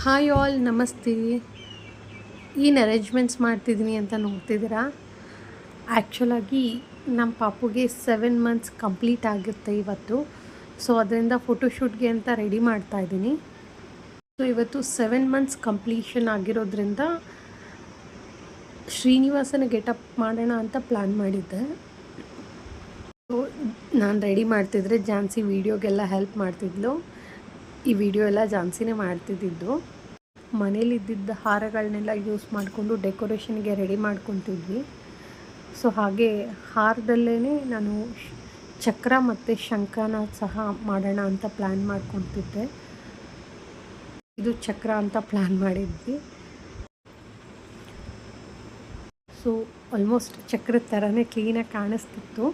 Hi all, ನಮಸ್ತೆ. ಏನು arrangements ಮಾಡ್ತಿದ್ದೀನಿ ಅಂತ ನೋಡ್ತಿದ್ದೀರಾ? ಆ್ಯಕ್ಚುಲಾಗಿ ನಮ್ಮ ಪಾಪುಗೆ 7 ಮಂತ್ಸ್ ಕಂಪ್ಲೀಟ್ ಆಗುತ್ತೆ ಇವತ್ತು. ಸೊ ಅದರಿಂದ ಫೋಟೋಶೂಟ್ಗೆ ಅಂತ ರೆಡಿ ಮಾಡ್ತಾಯಿದ್ದೀನಿ. ಸೊ ಇವತ್ತು 7 ಮಂತ್ಸ್ ಕಂಪ್ಲೀಷನ್ ಆಗಿರೋದ್ರಿಂದ ಶ್ರೀನಿವಾಸನ ಗೆಟಪ್ ಮಾಡೋಣ ಅಂತ ಪ್ಲ್ಯಾನ್ ಮಾಡಿದ್ದೆ. ಸೊ ನಾನು ರೆಡಿ ಮಾಡ್ತಿದ್ರೆ ಜಾನ್ಸಿ ವೀಡಿಯೋಗೆಲ್ಲ ಹೆಲ್ಪ್ ಮಾಡ್ತಿದ್ಲು. ಈ ವಿಡಿಯೋ ಎಲ್ಲ ಜಾನ್ಸಿನೇ ಮಾಡ್ತಿದ್ದಿದ್ದು. ಮನೇಲಿದ್ದಿದ್ದ ಹಾರಗಳನ್ನೆಲ್ಲ ಯೂಸ್ ಮಾಡಿಕೊಂಡು ಡೆಕೋರೇಷನ್ಗೆ ರೆಡಿ ಮಾಡ್ಕೊತಿದ್ವಿ. ಸೊ ಹಾಗೆ ಹಾರದಲ್ಲೇ ನಾನು ಚಕ್ರ ಮತ್ತು ಶಂಖನ ಸಹ ಮಾಡೋಣ ಅಂತ ಪ್ಲ್ಯಾನ್ ಮಾಡ್ಕೊತಿದ್ದೆ. ಇದು ಚಕ್ರ ಅಂತ ಪ್ಲ್ಯಾನ್ ಮಾಡಿದ್ವಿ. ಸೊ ಆಲ್ಮೋಸ್ಟ್ ಚಕ್ರದ ಥರನೇ ಕ್ಲೀನಾಗಿ ಕಾಣಿಸ್ತಿತ್ತು.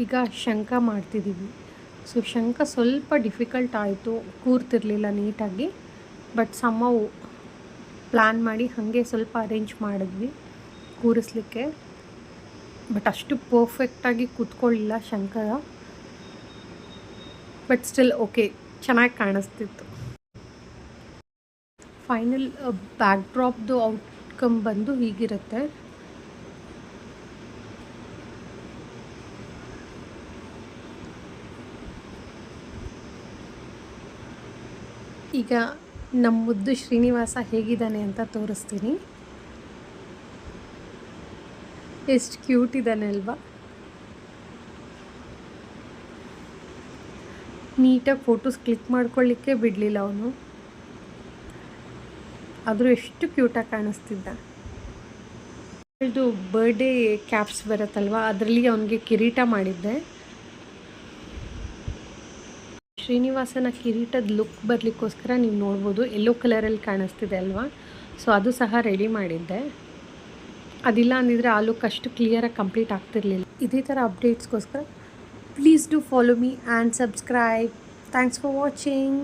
ಈಗ ಶಂಖ ಮಾಡ್ತಿದ್ದೀವಿ. ಸೊ ಶಂಖ ಸ್ವಲ್ಪ ಡಿಫಿಕಲ್ಟ್ ಆಯಿತು, ಕೂರ್ತಿರ್ಲಿಲ್ಲ ನೀಟಾಗಿ. ಬಟ್ ಸಮ್ಮವು ಪ್ಲ್ಯಾನ್ ಮಾಡಿ ಹಾಗೆ ಸ್ವಲ್ಪ ಅರೇಂಜ್ ಮಾಡಿದ್ವಿ ಕೂರಿಸ್ಲಿಕ್ಕೆ. ಬಟ್ ಅಷ್ಟು ಪರ್ಫೆಕ್ಟಾಗಿ ಕೂತ್ಕೊಳ್ಳಿಲ್ಲ ಶಂಖ. ಬಟ್ ಸ್ಟಿಲ್ ಓಕೆ, ಚೆನ್ನಾಗಿ ಕಾಣಿಸ್ತಿತ್ತು. ಫೈನಲ್ ಬ್ಯಾಕ್ ಡ್ರಾಪ್ದು ಔಟ್ಕಮ್ ಬಂದು ಹೀಗಿರುತ್ತೆ. ಈಗ ನಮ್ಮ ಮುದ್ದು ಶ್ರೀನಿವಾಸ ಹೇಗಿದ್ದಾನೆ ಅಂತ ತೋರಿಸ್ತೀನಿ. ಎಷ್ಟು ಕ್ಯೂಟ್ ಇದ್ದಾನೆ ಅಲ್ವಾ? ನೀಟಾಗಿ ಫೋಟೋಸ್ ಕ್ಲಿಕ್ ಮಾಡ್ಕೊಳ್ಳಿಕ್ಕೆ ಬಿಡಲಿಲ್ಲ ಅವನು. ಆದರೂ ಎಷ್ಟು ಕ್ಯೂಟಾಗಿ ಕಾಣಿಸ್ತಿದ್ದ. ಇದು ಬರ್ಡೇ ಕ್ಯಾಪ್ಸ್ ಬರುತ್ತಲ್ವ, ಅದರಲ್ಲಿ ಅವನಿಗೆ ಕಿರೀಟ ಮಾಡಿದ್ದೆ. ಶ್ರೀನಿವಾಸನ ಕಿರೀಟದ ಲುಕ್ ಬರಲಿಕ್ಕೋಸ್ಕರ ನೀವು ನೋಡ್ಬೋದು ಯೆಲ್ಲೋ ಕಲರಲ್ಲಿ ಕಾಣಿಸ್ತಿದೆ ಅಲ್ವಾ? ಸೊ ಅದು ಸಹ ರೆಡಿ ಮಾಡಿದ್ದೆ. ಅದಿಲ್ಲ ಅಂದಿದ್ರೆ ಆ ಲುಕ್ ಅಷ್ಟು ಕ್ಲಿಯರಾಗಿ ಕಂಪ್ಲೀಟ್ ಆಗ್ತಿರ್ಲಿಲ್ಲ. ಇದೇ ಥರ ಅಪ್ಡೇಟ್ಸ್ಗೋಸ್ಕರ please do follow me and subscribe. Thanks for watching.